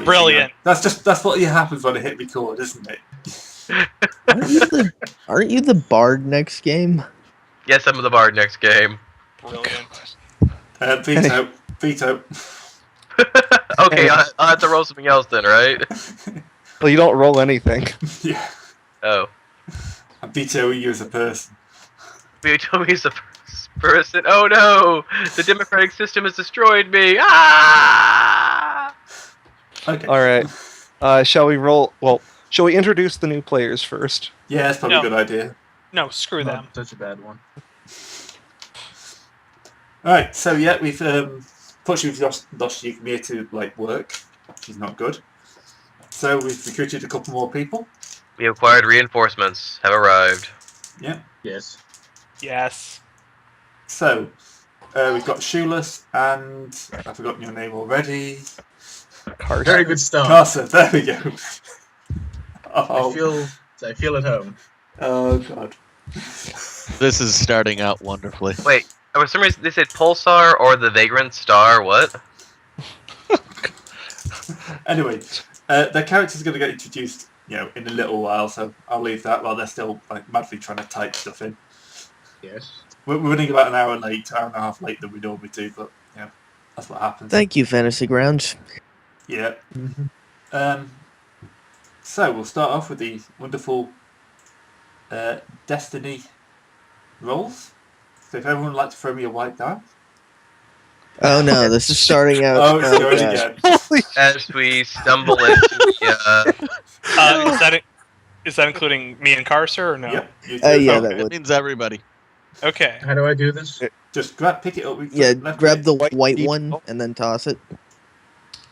Brilliant. That's what happens when I hit record, isn't it? Aren't you the bard next game? Yes, I'm the bard next game. Brilliant. Veto. Okay, I'll have to roll something else then, right? Well, you don't roll anything. Yeah. Oh. I'm vetoing you as a person. Veto me as a person. Oh no! The democratic system has destroyed me! Ah! Okay. Alright. Shall we roll... Well, shall we introduce the new players first? Yeah, that's probably No. a good idea. No, screw them. Such a bad one. Alright, so yeah, we've fortunately we've lost Yukimir to work, which is not good. So we've recruited a couple more people. We acquired reinforcements. Have arrived. Yeah. Yes. Yes. So we've got Shoeless and I've forgotten your name already. Carson. Very good start. Carson, there we go. I feel at home. Oh god. This is starting out wonderfully. Wait, for some reason they said Pulsar or the Vagrant Star, what? Anyway, their character's going to get introduced, in a little while, so I'll leave that while they're still madly trying to type stuff in. Yes. We're running about an hour and a half late than we normally do, but that's what happens. Thank you, Fantasy Grounds. Yeah. So we'll start off with the wonderful Destiny rolls. So if everyone would like to throw me a white die. Oh no, this is starting out. Oh, it's going God. again. As we stumble into the, Is that including me and Carcer or no? Yep. You Yeah, oh, that That would. means everybody. Okay. How do I do this? just pick it up. With Yeah, left grab click. the White white default. one and then toss it.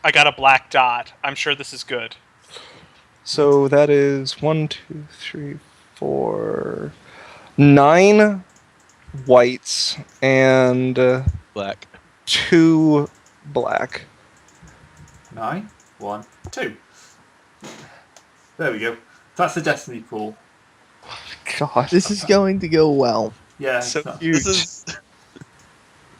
I got a black dot. I'm sure this is good. So that is 1, 2, 3, 4, 9 whites and Black. 2 black. 9, 1, 2. There we go. That's the Destiny pool. God. This is going to go well. Yeah. So it's not- huge. This is.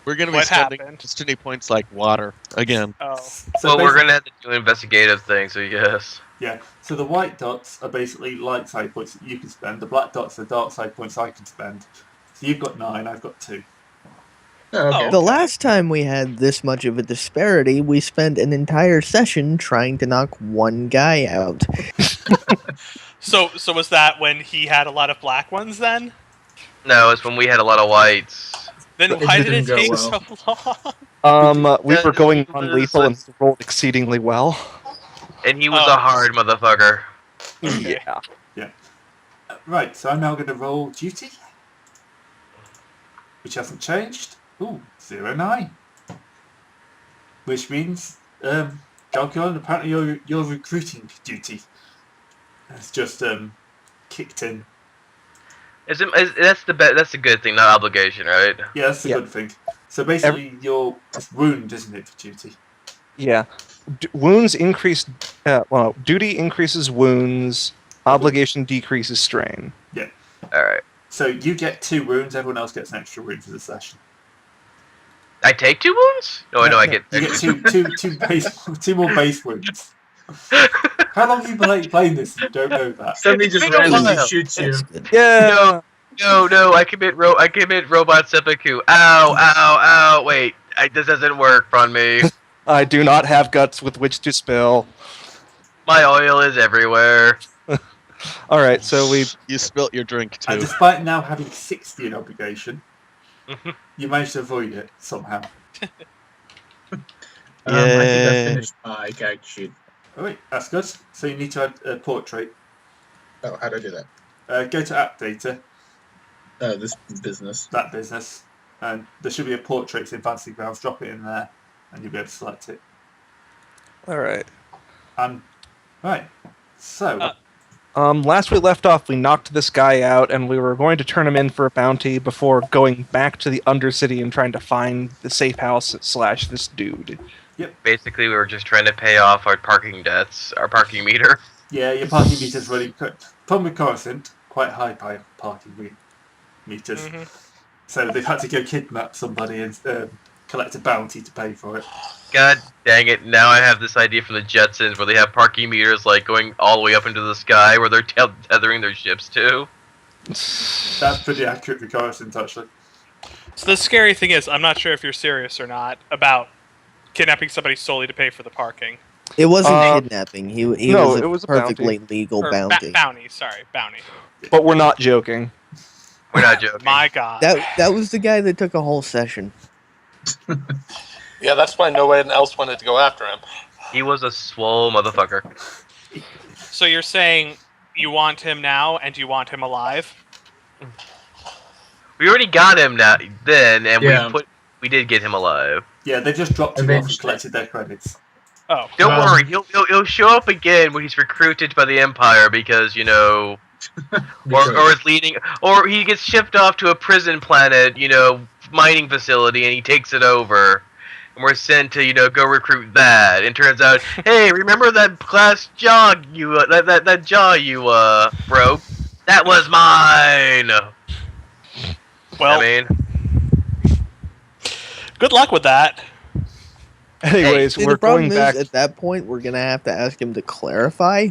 We're gonna be What spending happened? Destiny points like water again. Oh. so well, we're basically- gonna have to do an investigative thing, so yes. Yeah. So the white dots are basically light side points that you can spend. The black dots are dark side points I can spend. So you've got 9, I've got 2. Oh, okay. The last time we had this much of a disparity, we spent an entire session trying to knock one guy out. So was that when he had a lot of black ones then? No, it's when we had a lot of whites. Then It why did it didn't go take well. so long? We were going This non-lethal and was- he rolled exceedingly well. And he was Oh. a hard motherfucker. Yeah. Right, so I'm now going to roll duty, which hasn't changed. Ooh, 0-9. Which means, Galkion, apparently your recruiting duty has just kicked in. That's the good thing, not obligation, right? Yeah, that's a Yeah. good thing. So basically, your wound, isn't it, for duty? Yeah. Wounds increase. Well, duty increases wounds. Obligation decreases strain. Alright. So you get 2 wounds, everyone else gets an extra wound for the session. I take 2 wounds? No, I know I get You get two more base wounds. How long have you been playing this? You don't know that. Somebody just It's been a randomly while. shoots you. That's good. Yeah. No, I commit robot seppuku. Ow, wait. This doesn't work on me. I do not have guts with which to spill. My oil is everywhere. All right, so we. You spilt your drink And too. despite now having 60 in obligation, you managed to avoid it somehow. I think I Yay. finished my character sheet. Oh wait, that's good. So you need to add a portrait. Oh, how do I do that? Go to app data, Oh, this business. that business, and there should be a portrait in Fantasy Grounds. Drop it in there, and you'll be able to select it. All right. Right. So Last we left off, we knocked this guy out, and we were going to turn him in for a bounty before going back to the Undercity and trying to find the safe house / this dude. Basically, we were just trying to pay off our parking debts, our parking meter. yeah, your parking meter's running. Problem with Coruscant, quite high parking meters. Mhm. So they've had to go kidnap somebody and collect a bounty to pay for it. God dang it! Now I have this idea from the Jetsons where they have parking meters like going all the way up into the sky where they're tethering their ships to. That's pretty accurate for Coruscant, actually. So the scary thing is, I'm not sure if you're serious or not about kidnapping somebody solely to pay for the parking. It wasn't kidnapping. He no, was it was a perfectly legal Or bounty. bounty, sorry, bounty. But we're not joking. We're not joking. My God. That was the guy that took a whole session. Yeah, that's why no one else wanted to go after him. He was a swole motherfucker. So you're saying you want him now, and you want him alive? We already got him then, and Yeah. we did get him alive. Yeah, they just dropped him off and Eventually. collected their credits. Oh, Don't Well- worry, he'll show up again when he's recruited by the Empire because or is leading, or he gets shipped off to a prison planet, mining facility, and he takes it over. And we're sent to, go recruit that. And turns out, hey, remember that glass jaw that jaw you broke? That was mine. well, good luck with that. Anyways, See, we're the problem going is, back. at that point, we're gonna have to ask him to clarify.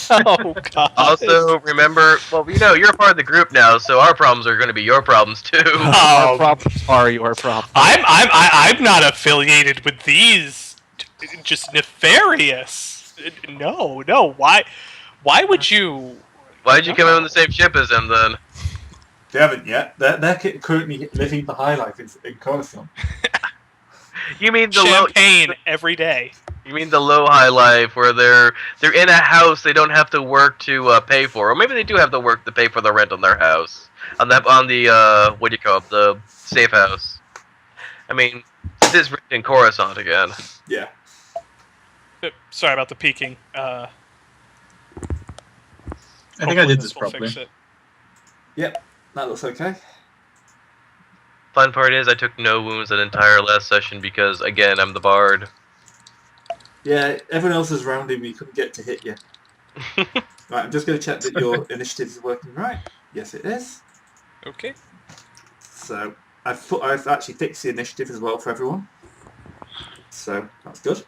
Oh God. Also, remember, well, you're a part of the group now, so our problems are going to be your problems too. Our problems are your problems. I'm not affiliated with these. Just nefarious. No. Why would you? Why'd you come in on the same ship as him then? They haven't yet. They're currently living the high life in Coruscant. You mean the Champagne every day. You mean the low high life where they're in a house they don't have to work to pay for, or maybe they do have to work to pay for the rent on their house on the what do you call it, the safe house. I mean, this is written in Coruscant again. Yeah. Sorry about the peeking. I think I did this We'll properly. fix it. Yep. That looks okay. Fun part is I took no wounds that entire last session because again I'm the bard. Yeah, everyone else is around him. He couldn't get to hit you. Right, I'm just going to check that your initiative is working right. Yes, it is. Okay. So I've actually fixed the initiative as well for everyone. So that's good.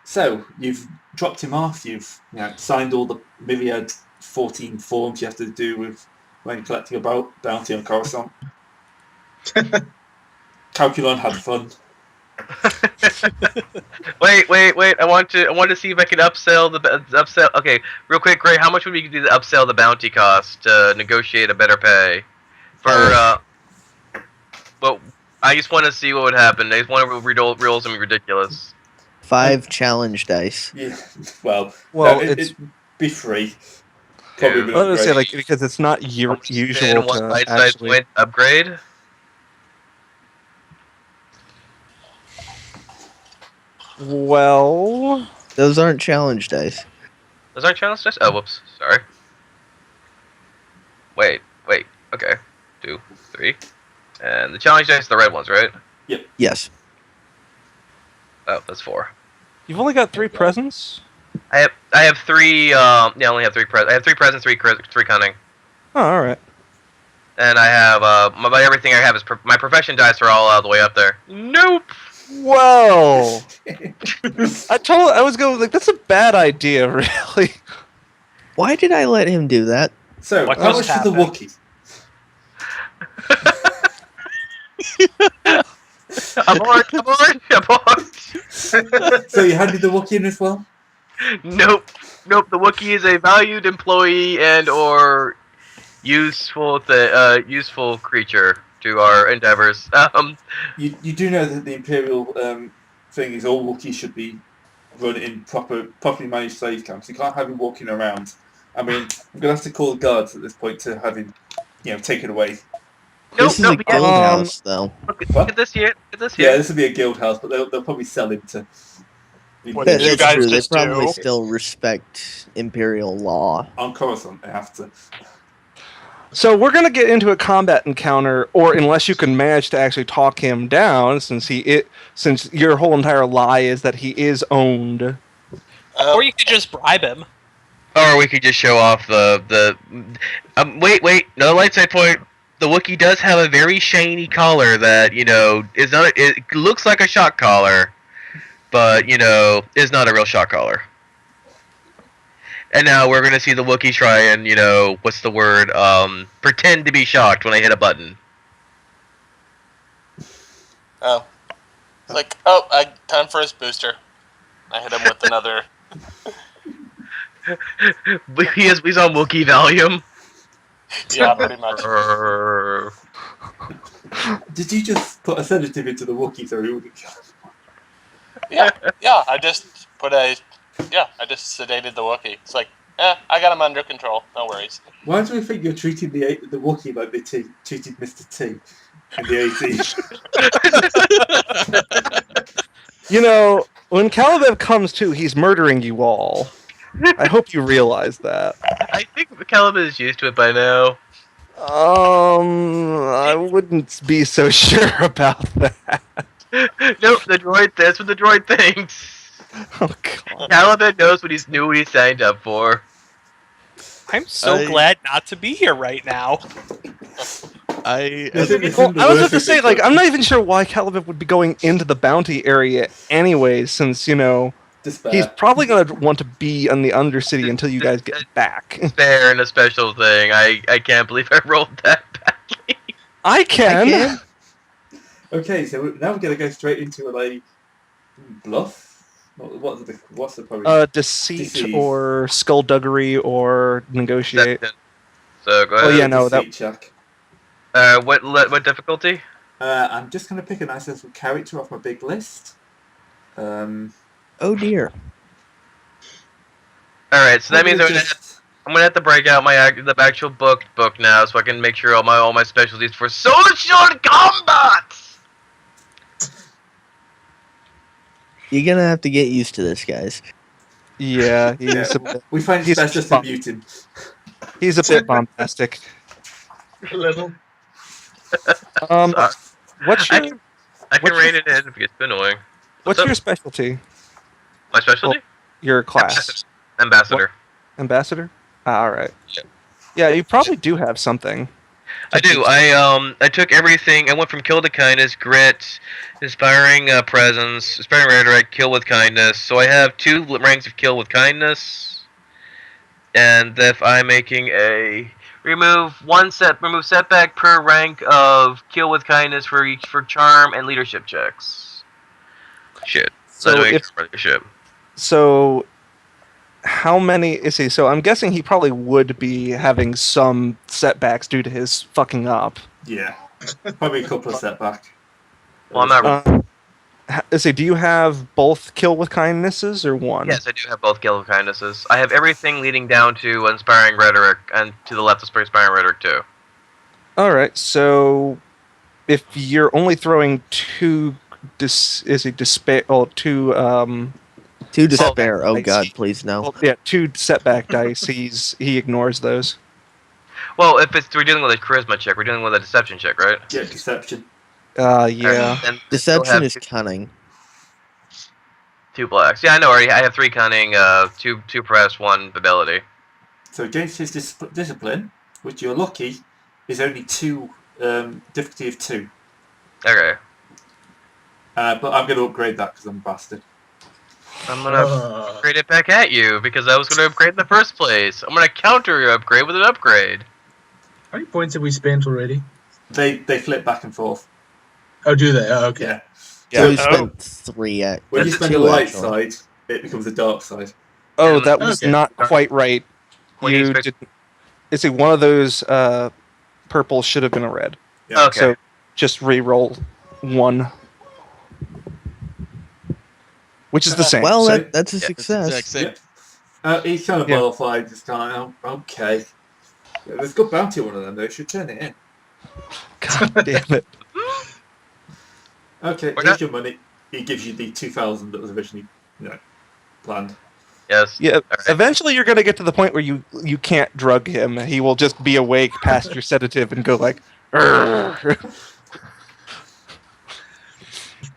So you've dropped him off. You've signed all the myriad 14 forms you have to do with when collecting a bounty on Coruscant. Calculon had fun. Wait! I want to see if I can upsell. Okay, real quick, Gray. How much would we do to upsell the bounty cost to negotiate a better pay? Well, I just want to see what would happen. I just want to roll something ridiculous. 5 challenge dice. Yeah. Well, Well, it'd be free. Probably Dude. be I was gonna say, great. because it's not usual One to light size actually. point upgrade. Well, Those aren't challenge dice. Those aren't challenge dice? Oh, whoops. Sorry. Wait. Okay. 2, 3. And the challenge dice are the red ones, right? Yes. Oh, that's 4. you've only got 3 presents. I have 3. I only have 3 presents. I have 3 presents, 3 cunning. Oh, all right. And I have by everything I have is my profession dice are all the way up there. Nope. Well, I was going like that's a bad idea, really. Why did I let him do that? So, What how just much for the happened? Wookiee? Abort. So you handed the Wookiee in as well? Nope. The Wookiee is a valued employee and or useful creature to our endeavors. You do know that the Imperial thing is all Wookiees should be run in properly managed slave camps. You can't have him walking around. I mean, I'm going to have to call the guards at this point to have him, taken away. This is a guild house, though. Look at this here. Yeah, this will be a guild house, but they'll probably sell him to... What That- did you that's guys true. They just probably do? still respect Imperial law. On Coruscant, they have to. So we're gonna get into a combat encounter, or unless you can manage to actually talk him down, since your whole entire lie is that he is owned. Or you could just bribe him. Or we could just show off the wait, no light side point. the Wookiee does have a very shiny collar that is not. It looks like a shock collar, but is not a real shock collar. And now we're gonna see the Wookiee try and what's the word? Pretend to be shocked when I hit a button. Oh. It's like, time for his booster. I hit him with another. He's on Wookiee Valium. Yeah, pretty much. Did you just put a sedative into the Wookiee so he wouldn't kill him? Yeah, I just sedated the Wookiee. It's like, I got him under control. No worries. Why do I think you're treating the Wookiee like they treated Mr. T in the 80s? When Caliban comes to, he's murdering you all. I hope you realize that. I think Caliban is used to it by now. I wouldn't be so sure about that. Nope, that's what the droid thinks. Oh, God. Caliban knows what he signed up for. I'm so glad not to be here right now. I was about to say, I'm not even sure why Caliban would be going into the bounty area anyway, since, he's probably going to want to be in the Undercity until you guys get back. Fair and a special thing. I can't believe I rolled that badly. I can. Okay, so now we're going to go straight into a bluff. What's the problem? Deceit or skullduggery or negotiate. So go ahead. Oh yeah, no, that. Check. What difficulty? I'm just going to pick a nice little character off my big list. Oh dear. All right, so that means I'm gonna have to break out the actual book now, so I can make sure all my specialties for social combat. You're gonna have to get used to this, guys. Yeah, we find it's best just to mute him. He's a bit bombastic. A little. What's your? I can rein it in if it's annoying. What's your specialty? My specialty? Your class. Ambassador. What? Ambassador? All right. Yeah, you probably do have something. I do. I took everything. I went from kill to kindness, grit, inspiring presence, inspiring rhetoric, kill with kindness. So I have 2 ranks of kill with kindness, and if I'm making a remove setback per rank of kill with kindness for charm and leadership checks. Shit. So how many is he? So I'm guessing he probably would be having some setbacks due to his fucking up. Yeah, probably a couple of setbacks. Well, I'm not. Do you have both kill with kindnesses or one? Yes, I do have both kill with kindnesses. I have everything leading down to inspiring rhetoric, and to the left of inspiring rhetoric too. All right, so if you're only throwing 2 despair? Two despair. Oh God, please no. Well, yeah, 2 setback dice. He ignores those. Well, if we're dealing with a charisma check, we're dealing with a deception check, right? Yeah, deception. Yeah. And Deception is cunning. 2 blacks. Yeah, I know. I have 3 cunning, 2 press, 1 ability. So against his discipline, which you're lucky, is only 2 difficulty of 2. Okay. But I'm going to upgrade that because I'm a bastard. I'm gonna upgrade it back at you because I was gonna upgrade in the first place. I'm gonna counter your upgrade with an upgrade. How many points have we spent already? They flip back and forth. Oh, do they? Oh, okay. Yeah. Yeah, So we spent 3 at. when you spend the light side, it becomes the dark side. Oh, that was Okay. not quite right. What do you You expect- did. It's one of those purple should have been a red. Yeah. Okay. So just re-roll 1, which is the same. Well, So- that's a Exact success. same. He's kind of Yeah. modified, just kind of, okay. Yeah, there's a good bounty on one of them, though. You should turn it in. God damn it. Okay, We're here's not- your money. He gives you the 2,000 that was originally, planned. Yes. Yeah, Alright. eventually you're going to get to the point where you can't drug him. He will just be awake past your sedative and go like, "Urgh."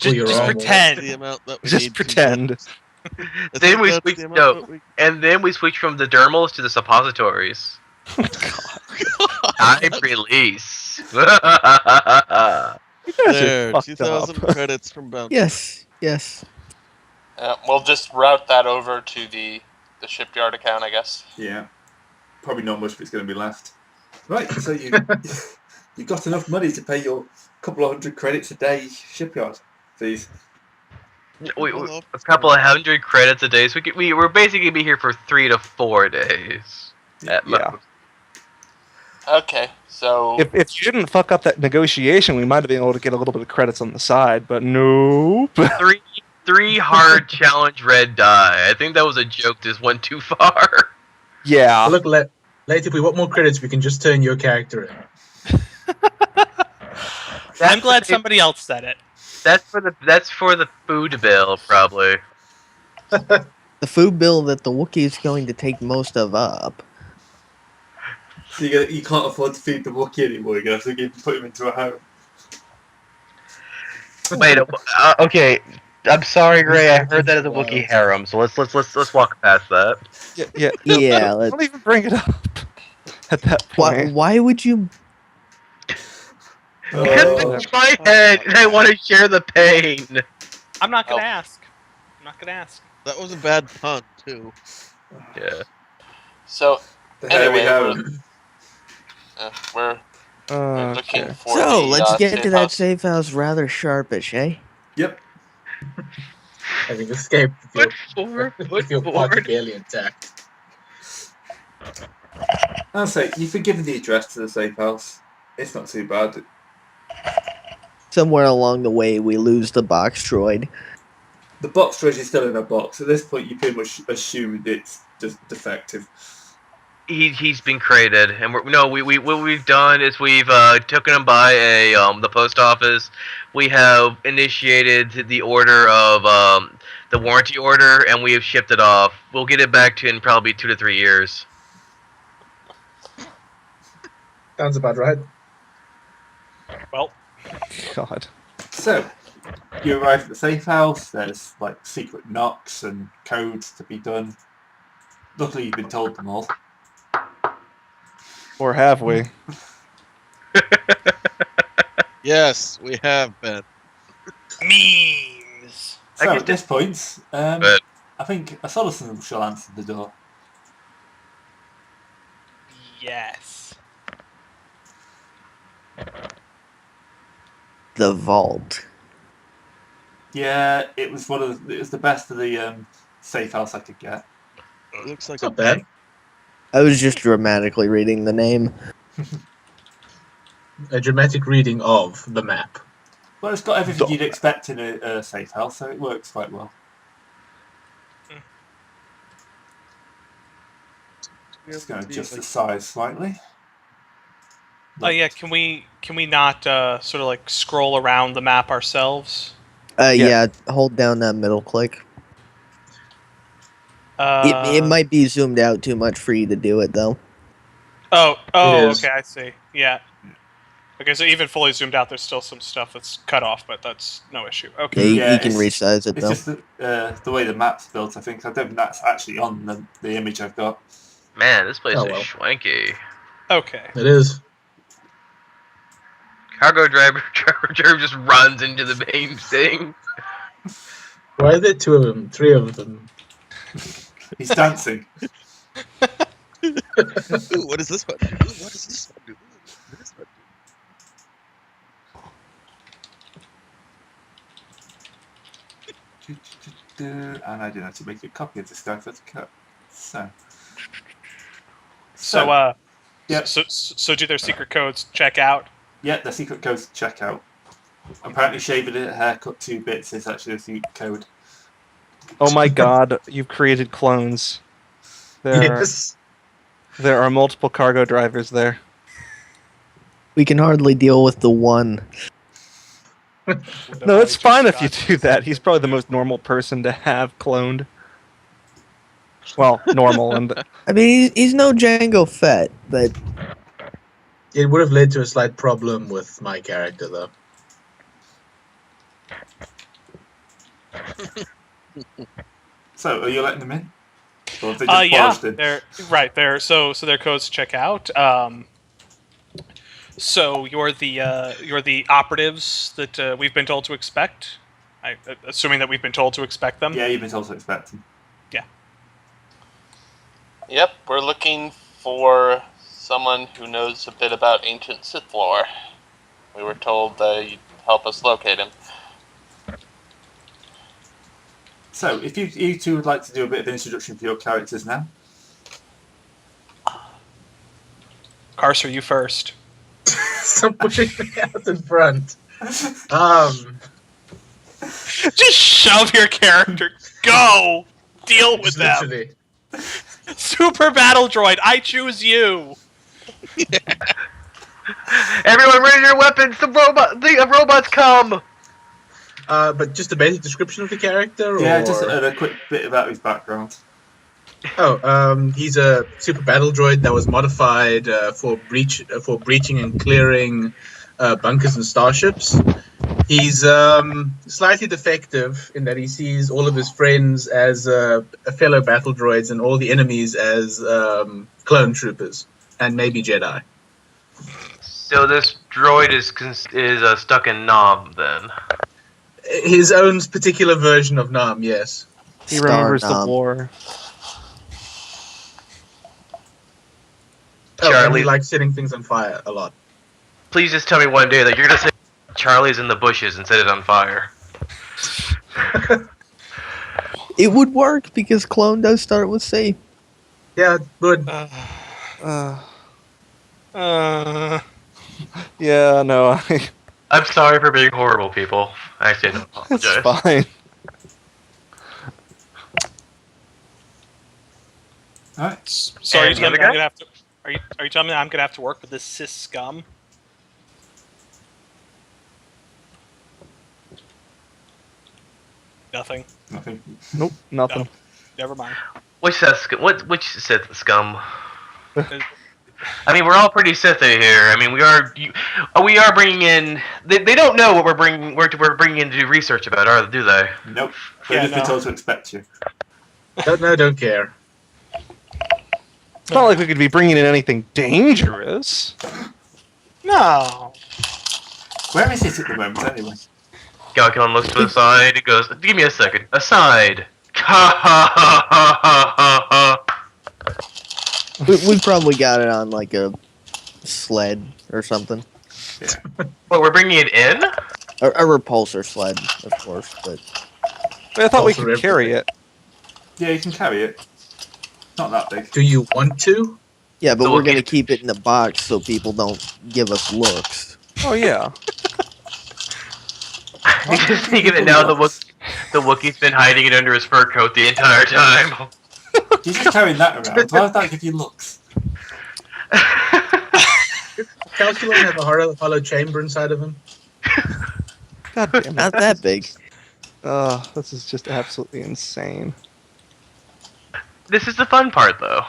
Pull your Just arm. pretend. The amount that we Just need to- pretend. I Then think we that's switch- the amount no. that we- And then we switch from the dermals to the suppositories. Time release. You guys are There, fucked 2,000 up. credits from Bounty. Yes, yes. We'll just route that over to the shipyard account, I guess. Yeah. Probably not much, but it's going to be left. Right, so you've got enough money to pay your couple of 100 credits a day shipyard fees. A couple of 100 credits a day. So we're basically gonna be here for 3 to 4 days. At Yeah. most. Okay, so If you didn't fuck up that negotiation, we might have been able to get a little bit of credits on the side, but nope. Three hard challenge red die. I think that was a joke. This went too far. Yeah. Look, later if we want more credits, we can just turn your character in. I'm glad somebody else said it. That's for the food bill, probably. The food bill that the Wookiee is going to take most of up. So you can't afford to feed the Wookiee anymore. You're going to have to put him into a home. Wait, okay. I'm sorry, Gray. I heard that as a Wookiee harem. So let's walk past that. Yeah. Yeah, Don't even bring it up at that Why, point. why would you... Because Oh. it's my head, and I want to share the pain. I'm not gonna Oh. ask. I'm not gonna ask. That was a bad pun, too. Yeah. so There we anyway, go. we're looking Okay. for So, the, let's get safe to that house. safe house rather sharpish, eh? Yep. Having escaped Foot forward, with your foot party forward. barely intact. I'll say, you've been given the address to the safe house. It's not too bad. Somewhere along the way, we lose the box droid. The box droid is still in a box. At this point, you pretty much assume it's just defective. He's been created, and what we've done is we've taken him by the post office. We have initiated the order of the warranty order, and we have shipped it off. We'll get it back to you in probably 2 to 3 years. Sounds about right. Well, God. So, you arrive at the safe house. There's like secret knocks and codes to be done. Luckily, you've been told them all. Or have we? Yes, we have been. memes. So I at this point, But- I think a Solison shall answer the door. Yes. The vault. Yeah, it was it was the best of the safe house I could get. It looks like Not bad. I was just dramatically reading the name. A dramatic reading of the map. Well, it's got everything you'd expect in a safe house, so it works quite well. Just going to adjust the size slightly. Oh yeah, can we not sort of like scroll around the map ourselves? Yeah, hold down that middle click. It might be zoomed out too much for you to do it, though. Oh, It is. okay, I see. Yeah. Okay, so even fully zoomed out, there's still some stuff that's cut off, but that's no issue. Yeah, Okay. you Yeah, can it's- resize it, It's though. just the way the map's built, I think. I don't think that's actually on the image I've got. Man, this place Oh, is well. swanky. Okay. It is. Cargo driver just runs into the main thing. Why are there 2 of them? 3 of them. He's dancing. Ooh, what is this one? Ooh, what does this one do? Ooh, what does this one And I didn't have to make a copy of this guy for the cut. So Yeah. So do their secret codes check out? yeah, the secret code's checkout. Apparently, shaving a haircut 2 bits is actually a secret code. Oh my God! You've created clones. There are multiple cargo drivers there. We can hardly deal with the one. No, it's fine if you do that. He's probably the most normal person to have cloned. Well, normal and I mean, he's no Django Fett, but It would have led to a slight problem with my character, though. So, are you letting them in? Or have they just Yeah, barged in? they're right there. So their codes check out. So you're the operatives that we've been told to expect. Assuming that we've been told to expect them. Yeah, you've been told to expect them. Yeah. Yep, we're looking for someone who knows a bit about ancient Sith lore. We were told you'd help us locate him. So, if you two would like to do a bit of introduction for your characters now. Carcer, you first. Stop pushing me out in front. Just shove your character. Go! Deal with them. Literally. Super Battle Droid, I choose you! Everyone, ready your weapons! The robots come! But just a basic description of the character? Yeah, or... just a quick bit about his background. He's a super battle droid that was modified for breaching and clearing bunkers and starships. He's slightly defective in that he sees all of his friends as fellow battle droids and all the enemies as clone troopers and maybe Jedi. So this droid is stuck in Nam, then? His own particular version of Nam, yes. He remembers the war. And Charlie, he likes setting things on fire a lot. please just tell me one day that you're gonna say Charlie's in the bushes and set it on fire. It would work because clone does start with C. Yeah, good. Yeah, no, I'm sorry for being horrible, people. Actually, I don't apologize. it's fine. Alright. So are you And the telling me other I'm gonna have to? Are you telling me I'm gonna have to work with this cis scum? Nothing. Nothing. Nope, nothing. No. Never mind. Which Sith scum? I mean, we're all pretty Sithy here. I mean, we are bringing in. They don't know what we're bringing in to do research about, do they? Nope. They've just been told to expect you. Don't care. It's not like we could be bringing in anything dangerous. No. Where is it at the moment, anyway? Galcon looks to the side. He goes, "Give me a second. Aside." Ha ha ha ha ha ha. We probably got it on like a sled or something. What, we're bringing it in? A repulsor sled, of course, but I thought we Also could carry it. Yeah, you can carry it. Not that big. Do you want to? yeah, but So we're we'll gonna get- keep it in the box so people don't give us looks. Oh yeah. He's just thinking that now the Wookiee's been hiding it under his fur coat the entire time. You're just carrying that around. Why would that give you looks? Calculon have a hollow chamber inside of him. God damn it. Not that big. This is just absolutely insane. This is the fun part, though.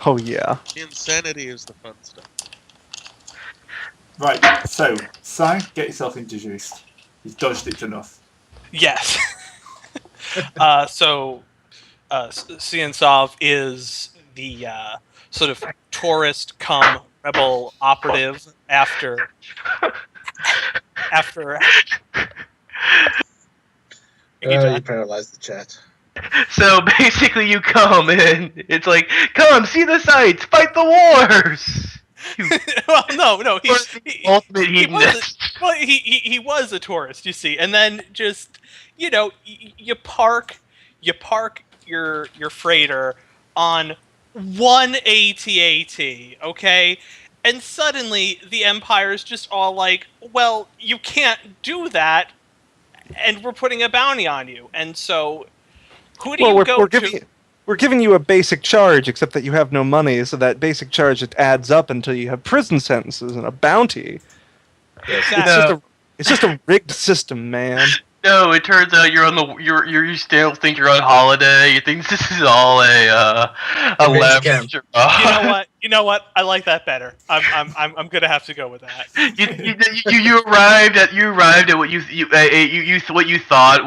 Oh yeah. The insanity is the fun stuff. Right, so, Si, get yourself introduced. You've dodged it enough. Yes. So, Ciansov is the sort of tourist cum rebel operative after. You paralyzed the chat. So basically, you come and it's like, come see the sights, fight the wars. Well, no, Ultimate he was hedonist. he was a tourist, you see, and then just you park your freighter on one AT-AT, okay, and suddenly the Empire's just all like, well, you can't do that, and we're putting a bounty on you, and so who do you go to? We're giving you a basic charge, except that you have no money, so that basic charge it adds up until you have prison sentences and a bounty. It's just a rigged system, man. No, it turns out you still think you're on holiday. You think this is all a leverage. You know what? I like that better. I'm gonna have to go with that. You arrived at what you thought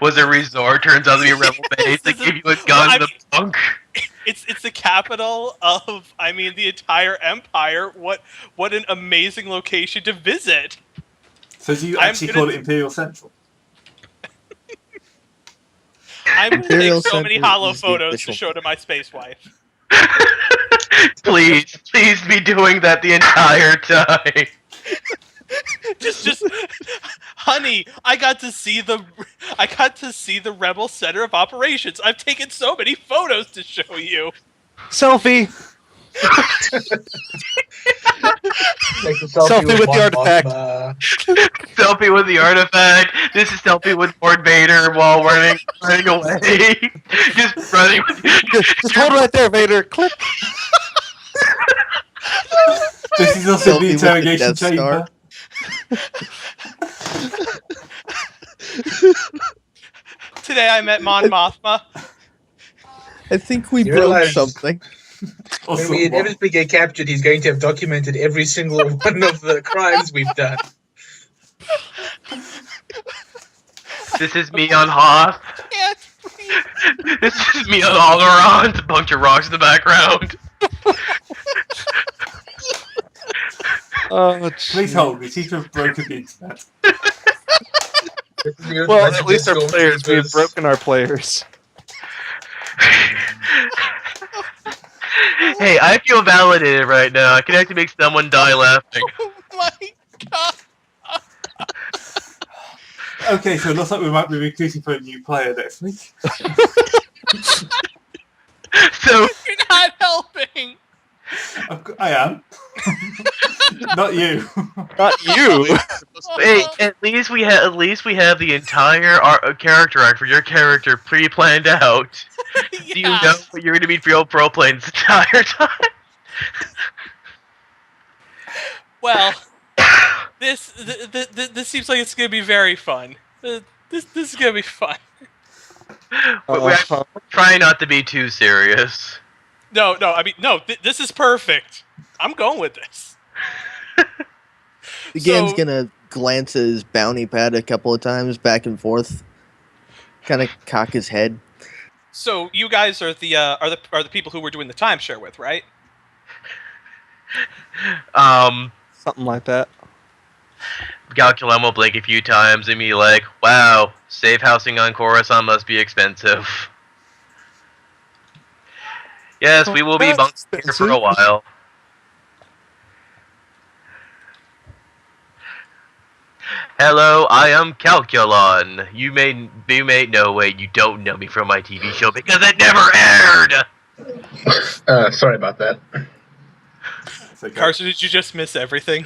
was a resort. Turns out to be a rebel base. They give you a gun and a bunk. It's the capital of, I mean, the entire empire. What an amazing location to visit. So do you actually call it Imperial Central? I'm going to Imperial take so many Central hollow is the photos to official show to my space wife. Please be doing that the entire time. just, honey, I got to see the Rebel Center of Operations. I've taken so many photos to show you. Selfie. Like the Selfie with the Mon artifact. Mothma. Selfie with the artifact. This is selfie with Lord Vader while running away. Just running. Just hold right there, Vader. Click. This is also Selfie the with the interrogation Death Star. chamber. Today I met Mon Mothma. I think we You broke realize- something. Or When we someone. inevitably get captured, he's going to have documented every single one of the crimes we've done. This is me on Hoth. Can't breathe. This is me on Alderaan. A bunch of rocks in the background. Oh, Please hold. We seem to have broken the internet. well, at least our players. We've broken our players. Hey, I feel validated right now. I can actually make someone die laughing. Oh my god. Okay, so it looks like we might be recruiting for a new player next week. So, You're not helping. I am. Not you. Not you. hey, at least we have the entire character arc for your character pre-planned out. Yeah. Do you know what you're going to be for your pro playing this entire time? Well, this seems like it's gonna be very fun. This is gonna be fun. We're trying not to be too serious. No. I mean, no. This is perfect. I'm going with this. The game's So- gonna glance at his bounty pad a couple of times, back and forth. Kind of cock his head. So you guys are the people who we're doing the timeshare with, right? Something like that. Calculum will blink a few times and be like, wow, safe housing on Coruscant must be expensive. Yes, we will be That's bunking here for a expensive. while. Hello, I am Calculon. You may no wait, you don't know me from my TV show because it never aired. Sorry about that. It's okay. Carson, did you just miss everything?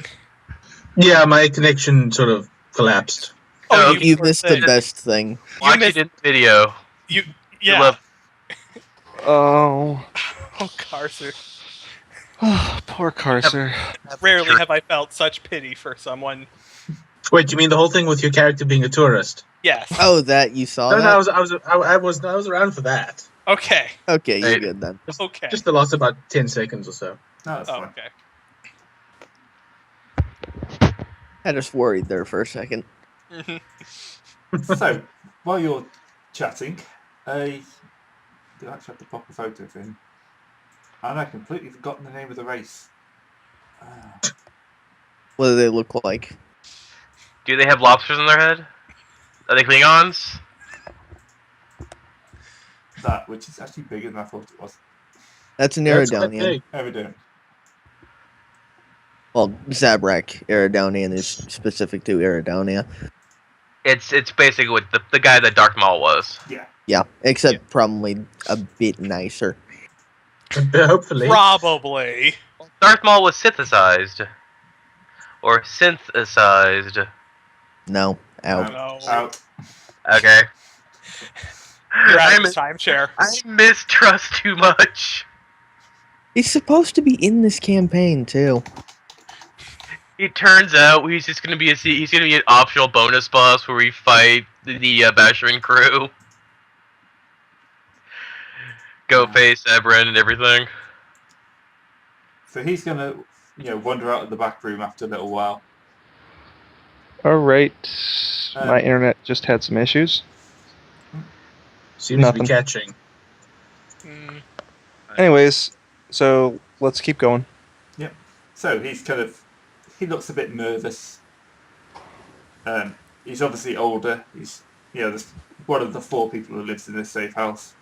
Yeah, my connection sort of collapsed. Oh, You poor missed the thing. best thing. Watch missed- it in the video. Yeah. You love- Oh, Oh, Carson. poor Carcer. Rarely have I felt such pity for someone. Wait, you mean the whole thing with your character being a tourist? Yes. Oh, that you saw No, that? I was around for that. Okay. Okay, you're Hey. good then. Okay. Just the last about 10 seconds or so. No, that's Oh, fine. okay. I just worried there for a second. Mhm. So, while you're chatting, I do actually have to pop a photo of him. And I've completely forgotten the name of the race. What do they look like? Do they have lobsters on their head? Are they Klingons? That, which is actually bigger than I thought it was. That's an That's quite Eridanian. big. Evident. Well, Zabrak Eridanian is specific to Eridonia. It's basically what the guy that Darth Maul was. Yeah. Yeah, except probably a bit nicer. Hopefully. Probably. Darth Maul was synthesized. Or synthesized. No, out. No. Out. Okay. You're out I of this timeshare. mistrust too much. He's supposed to be in this campaign too. It turns out he's just gonna be he's gonna be an optional bonus boss where we fight the Basharin crew. Go face Ebron and everything. So he's going to, wander out of the back room after a little while. All right. My Um, internet just had some issues. Seems to Nothing. be catching. Mm. Anyways, so let's keep going. Yep. So he looks a bit nervous. He's obviously older. He's there's one of the 4 people who lives in this safe house.